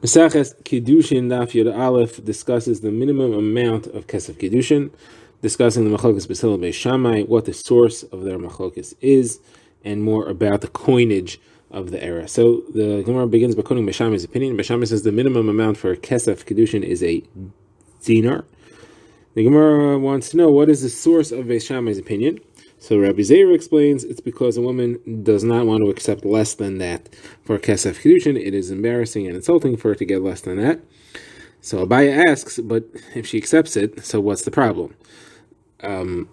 Maseches Kiddushin Daf Yud Aleph discusses the minimum amount of kesef Kiddushin, discussing the machlokes b'Hillel Beis Shammai, what the source of their machlokes is, and more about the coinage of the era. So the Gemara begins by quoting Beis Shammai's opinion. Beis Shammai says the minimum amount for kesef Kiddushin is a dinar. The Gemara wants to know what is the source of Beis Shammai's opinion. So Rabbi Zeir explains it's because a woman does not want to accept less than that for kesef Kiddushin. It is embarrassing and insulting for her to get less than that. So Abaya asks, but if she accepts it, so what's the problem? To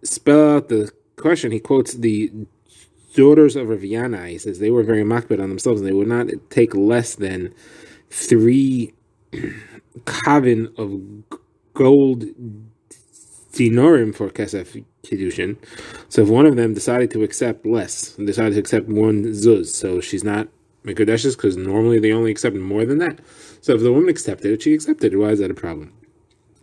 spell out the question, he quotes the daughters of Rav Yana. He says they were very makbid on themselves and they would not take less than 3 kavin of gold dinarim for kesef Kiddushin. So if one of them decided to accept less, decided to accept 1 zuz, so she's not Mikudeshes, because normally they only accept more than that. So if the woman accepted it, she accepted it. Why is that a problem?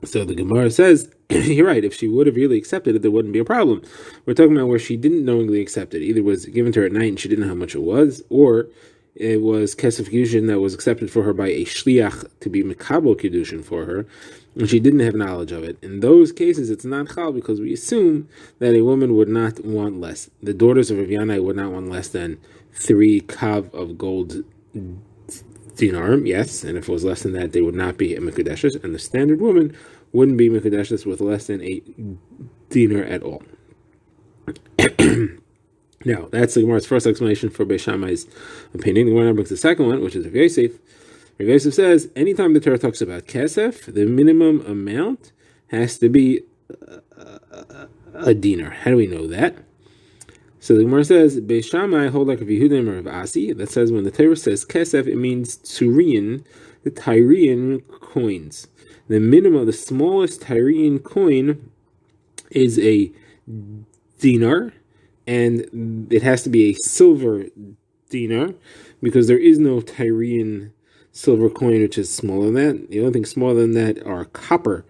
So the Gemara says, you're right, if she would have really accepted it, there wouldn't be a problem. We're talking about where she didn't knowingly accept it. Either it was given to her at night and she didn't know how much it was, or it was kesef Kiddushin that was accepted for her by a shliach to be mekabel Kiddushin for her, and she didn't have knowledge of it. In those cases, it's not chal because we assume that a woman would not want less. The daughters of Rav Yana would not want less than 3 kav of gold dinarim, yes, and if it was less than that, they would not be a mekudeshes, and the standard woman wouldn't be mekudeshes with less than a dinar at all. Now, that's the Gemara's first explanation for Beis Shammai's opinion. The Gemara brings the second one, which is Rav Yosef. Rav Yosef says, anytime the Torah talks about kesef, the minimum amount has to be a dinar. How do we know that? So the Gemara says, Beis Shammai hold like Rav Yehuda or Rav Asi, that says when the Torah says kesef, it means Tyrian, the Tyrian coins. The minimum, the smallest Tyrian coin is a dinar, and it has to be a silver dinar, because there is no Tyrian silver coin which is smaller than that. The only thing smaller than that are copper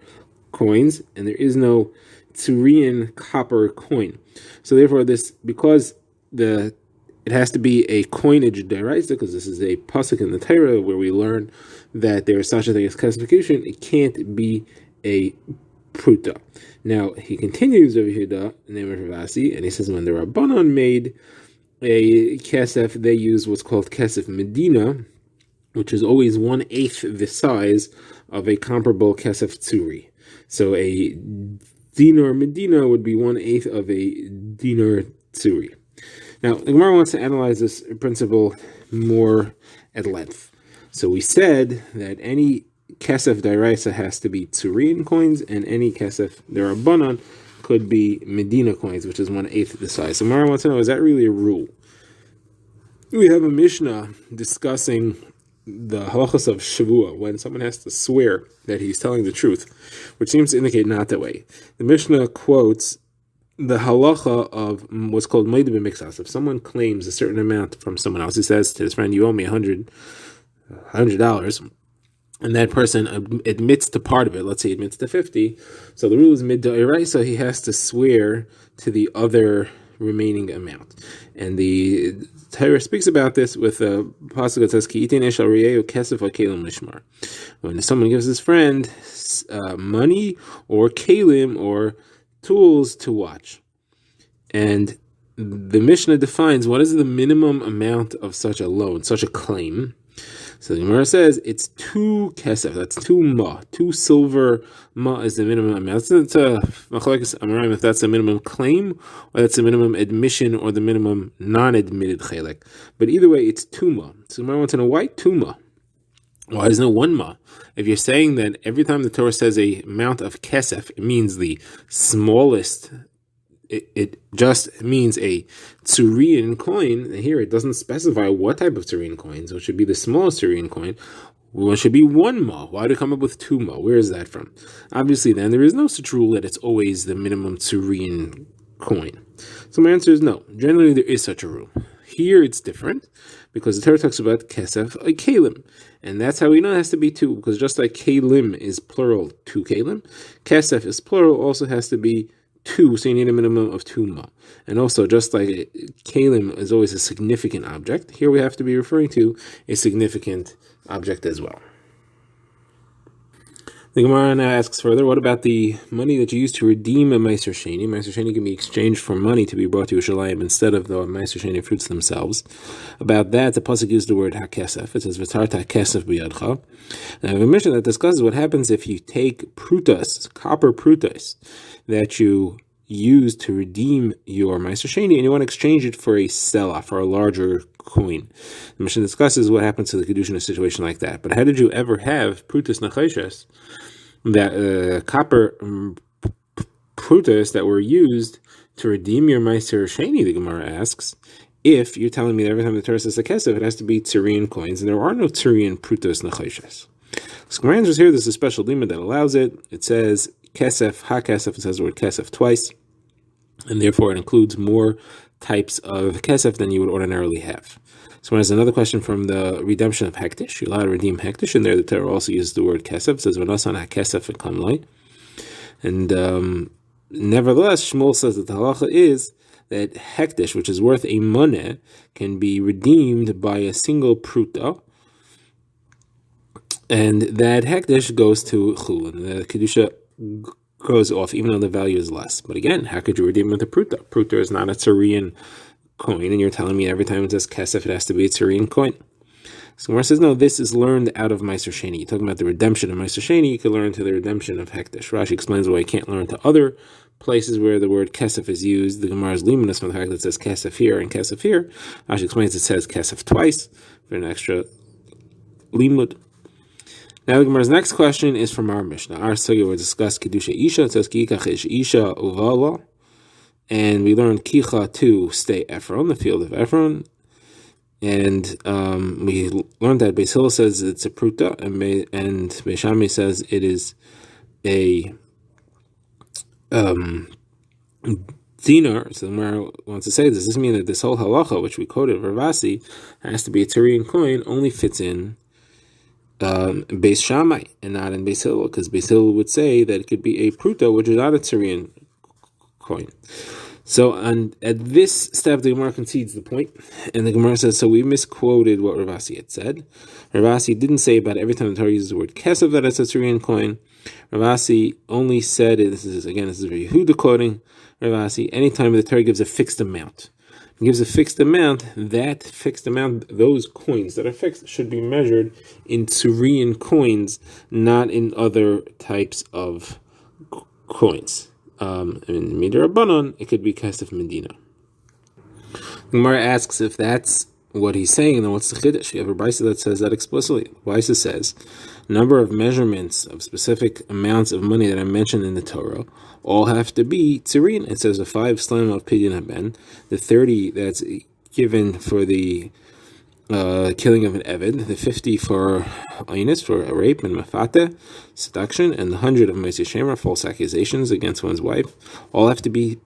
coins, and there is no Tyrian copper coin. So therefore, because it has to be a coinage deraisa, because this is a pasuk in the Torah where we learn that there is such a thing as classification, it can't be a pruta. Now he continues over here, the name of Rav Asi, and he says when the Rabbanon made a kesef, they use what's called kesef medina, which is always 1/8 the size of a comparable kesef tzuri. So a dinar medina would be 1/8 of a dinar tzuri. Now the Gemara wants to analyze this principle more at length. So we said that any kesef deraisa has to be Turian coins, and any kesef derabanan could be Medina coins, which is 1/8 the size. So Mara wants to know, is that really a rule? We have a Mishnah discussing the halachas of Shavua, when someone has to swear that he's telling the truth, which seems to indicate not that way. The Mishnah quotes the halacha of what's called Moed b'Miktsas. If someone claims a certain amount from someone else, he says to his friend, you owe me $100, and that person admits to part of it, let's say he admits to 50, so the rule is mid-da'irah, so he has to swear to the other remaining amount. And the Torah speaks about this with a pasuk that says, Ki itin esh al re'ehu kesef ha'kelim lishmar. When someone gives his friend money or kelim or tools to watch. And the Mishnah defines what is the minimum amount of such a loan, such a claim. So the Gemara says it's 2 kesef, that's 2 ma, 2 silver ma is the minimum amount. It's a machlokes amarim if that's the minimum claim, or that's the minimum admission, or the minimum non-admitted chelek. But either way, it's 2 ma. So the Gemara wants to know, why 2 ma? Why is no 1 ma? If you're saying that every time the Torah says a amount of kesef, it means the smallest, it just means a Turian coin. Here it doesn't specify what type of Turian coin, so it should be the smallest Turian coin. Well, it should be 1 ma. Why do you come up with 2 ma? Where is that from? Obviously, then, there is no such rule that it's always the minimum Turian coin. So my answer is no. Generally, there is such a rule. Here it's different, because the Torah talks about kesef, a kalim, and that's how we know it has to be 2, because just like kalim is plural, 2 kalim, kesef is plural, also has to be 2, so you need a minimum of 2 ma. And also, just like kalim is always a significant object, here we have to be referring to a significant object as well. The Gemara now asks further, what about the money that you use to redeem a Meiser Sheni? Meiser Sheni can be exchanged for money to be brought to Yerushalayim instead of the Meiser Sheni fruits themselves. About that, the pasuk used the word hakesef. It says, V'tarta hakesef b'yadcha. Now, I have a mission that discusses what happens if you take prutas, copper prutas, that you use to redeem your Meiser Sheni, and you want to exchange it for a selah, for a larger coin. The mission discusses what happens to the Kiddushin in a situation like that. But how did you ever have prutas nachoshes, that copper prutas that were used to redeem your Meiser Sheni, the Gemara asks, if you're telling me that every time the Torah says a kesef, it has to be Tzurian coins, and there are no Tzurian prutas nachoshes. So Gemara answers here, there's a special limit that allows it. It says kesef, ha-kesef, it says the word kesef twice, and therefore it includes more types of kesef than you would ordinarily have. So there's another question from the redemption of hektish. You're allowed to redeem hektish, and there the Torah also uses the word kesef. It says v'nasan ha-kesef and kamlai. And nevertheless, Shmuel says that the halacha is that hektish, which is worth a money, can be redeemed by a single pruta, and that hektish goes to chulin. The kedusha goes off, even though the value is less. But again, how could you redeem with a pruta? Pruta is not a Tzurian coin, and you're telling me every time it says kesef, it has to be a Tzurian coin. So Gemara says, no, this is learned out of Meiser Sheni. You're talking about the redemption of Meiser Sheni, you can learn to the redemption of hektish. Rashi explains why you can't learn to other places where the word kesef is used. The Gemara is luminous from the fact that it says kesef here and kesef here. Rashi explains it says kesef twice for an extra limud. Now the Gemara's next question is from our Mishnah. Our sugya will discuss Kiddusha Isha. It says Ki'ikach ish Isha uvala. And we learned Kicha to stay Ephron, the field of Ephron. And we learned that Beis Hillel says it's a pruta, and Beis Shammai says it is a dinar. So the Gemara wants to say, does this mean that this whole halacha, which we quoted, Ravasi, has to be a Tzurian coin, only fits in Beis Shammai and not in Beis Hillel? Because Beis Hillel would say that it could be a pruta, which is not a Tzurian coin. So at this step, the Gemara concedes the point, and the Gemara says, so we misquoted what Ravasi had said. Ravasi didn't say about every time the Torah uses the word kesef that it's a Tzurian coin. Ravasi only said, this is very Yehuda quoting Ravasi, anytime the Torah gives a fixed amount. It gives a fixed amount, that fixed amount, those coins that are fixed, should be measured in Tzurian coins, not in other types of coins. In Midrabanan, it could be kesef medina. Gemara asks if that's what he's saying, then what's the chiddush? You have a brisa that says that explicitly. The brisa says, number of measurements of specific amounts of money that I mentioned in the Torah all have to be tzurin. It says the 5 slam of pidyon haben, the 30 that's given for the killing of an eved, the 50 for ayinus, for a rape and mafate, seduction, and the 100 of Moshe Shemer, false accusations against one's wife, all have to be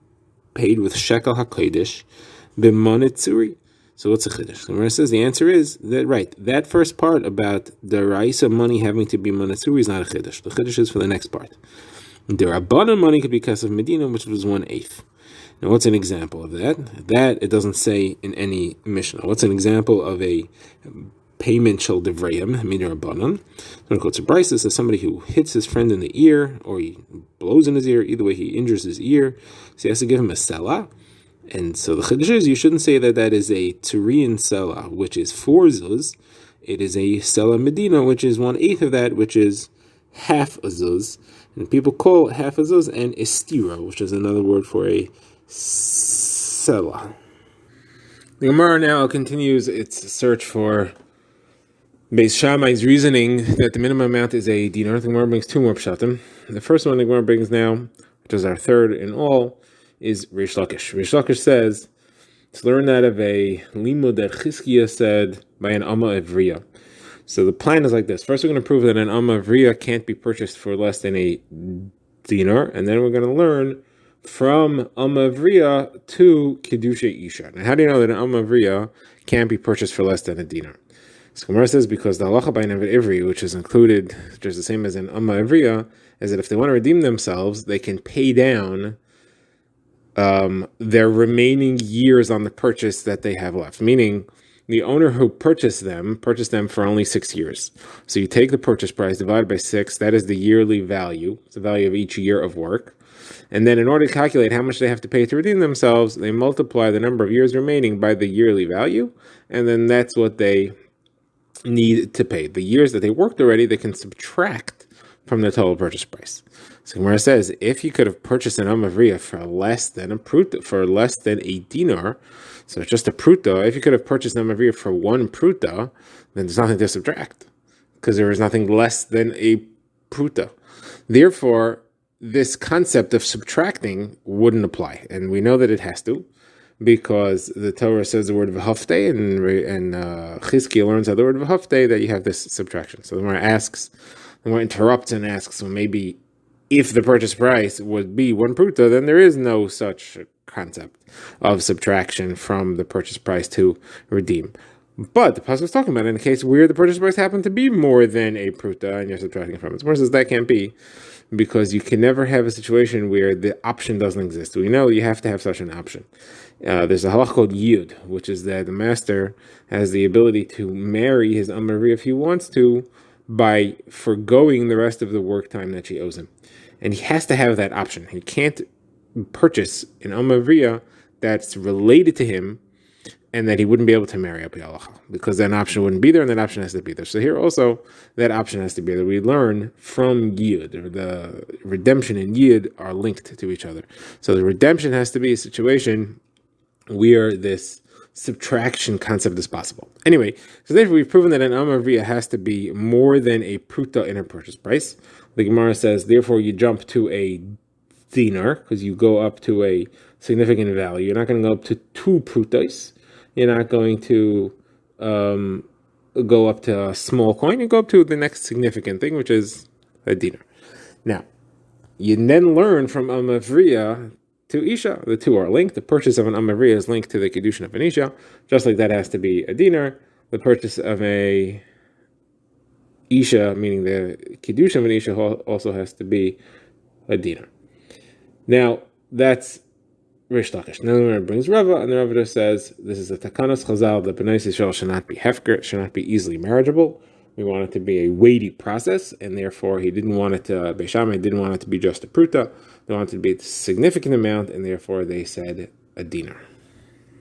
paid with shekel hakodesh b'monit tzuri. So what's a chiddush? The Gemara says the answer is that right. That first part about the raisa money having to be monit tzuri is not a chiddush. The chiddush is for the next part. The rabbanan money could be kesef medina, which was 1/8. Now, what's an example of that? That it doesn't say in any Mishnah. What's an example of a payment shel devrayim, midrabanan? When it goes to Bryce, says somebody who hits his friend in the ear, or he blows in his ear, either way he injures his ear, so he has to give him a selah. And so the chiddush is, you shouldn't say that that is a Turian selah, which is 4 zuz. It is a selah medina, which is 1/8 of that, which is half a zuz. And people call half a zuz an estira, which is another word for a selah. The Gemara now continues its search for Beis Shammai's reasoning that the minimum amount is a dinar. The Gemara brings 2 more pshatim. The first one the Gemara brings now, which is our third in all, is Rish Lakish. Rish Lakish says, to learn that of a limud that Chizkiah said by an Amma Ivriya. So the plan is like this. First we're going to prove that an Amma Ivriya can't be purchased for less than a dinar, and then we're going to learn from Amma Ivriya to Kiddusha Isha. Now how do you know that an Amma Ivriya can't be purchased for less than a dinar? So Gemara says because the halacha by an Ivri, which is included just the same as an Amma Ivriya, is that if they want to redeem themselves, they can pay down their remaining years on the purchase that they have left, meaning the owner who purchased them for only 6 years. So you take the purchase price divided by 6, that is the yearly value. It's the value of each year of work. And then in order to calculate how much they have to pay to redeem themselves, they multiply the number of years remaining by the yearly value, and then that's what they need to pay. The years that they worked already, they can subtract from the total purchase price. So Gemara says, if you could have purchased an amavriya for less than a dinar, so just a pruta, if you could have purchased an amavriya for 1 pruta, then there's nothing to subtract, because there is nothing less than a pruta. Therefore, this concept of subtracting wouldn't apply, and we know that it has to, because the Torah says the word v'hafte, and Chizkiah learns out the word v'hafte that you have this subtraction. So the Gemara interrupts and asks, well, maybe if the purchase price would be 1 pruta, then there is no such concept of subtraction from the purchase price to redeem. But the pasuk is talking about in a case where the purchase price happened to be more than a pruta and you're subtracting from it. So says that can't be, because you can never have a situation where the option doesn't exist. We know you have to have such an option. There's a halach called yud, which is that the master has the ability to marry his amari if he wants to by forgoing the rest of the work time that she owes him. And he has to have that option. He can't purchase an amariya that's related to him and that he wouldn't be able to marry up Yalacha, because that option wouldn't be there, and that option has to be there. So here also, that option has to be there. We learn from Yud, or the redemption and Yud are linked to each other. So the redemption has to be a situation where this subtraction concept is possible. Anyway, so therefore we've proven that an Amavriya has to be more than a pruta in a purchase price. The Gemara says, therefore you jump to a dinar, because you go up to a significant value. You're not going to go up to 2 prutas. You're not going to go up to a small coin. You go up to the next significant thing, which is a dinar. Now, you then learn from Amavriya to Isha. The two are linked. The purchase of an Amavriya is linked to the Kiddushin of an Isha. Just like that has to be a dinar, the purchase of a Isha, meaning the Kiddushin of an Isha, also has to be a dinar. Now, that's Rish Lakish. Now the brings Rava, and the Rava says this is a takanas chazal that Bnei Yisrael should not be hefker, should not be easily marriageable. We want it to be a weighty process, and therefore he didn't want it to. Beis Shammai didn't want it to be just a pruta. They wanted it to be a significant amount, and therefore they said a dinar.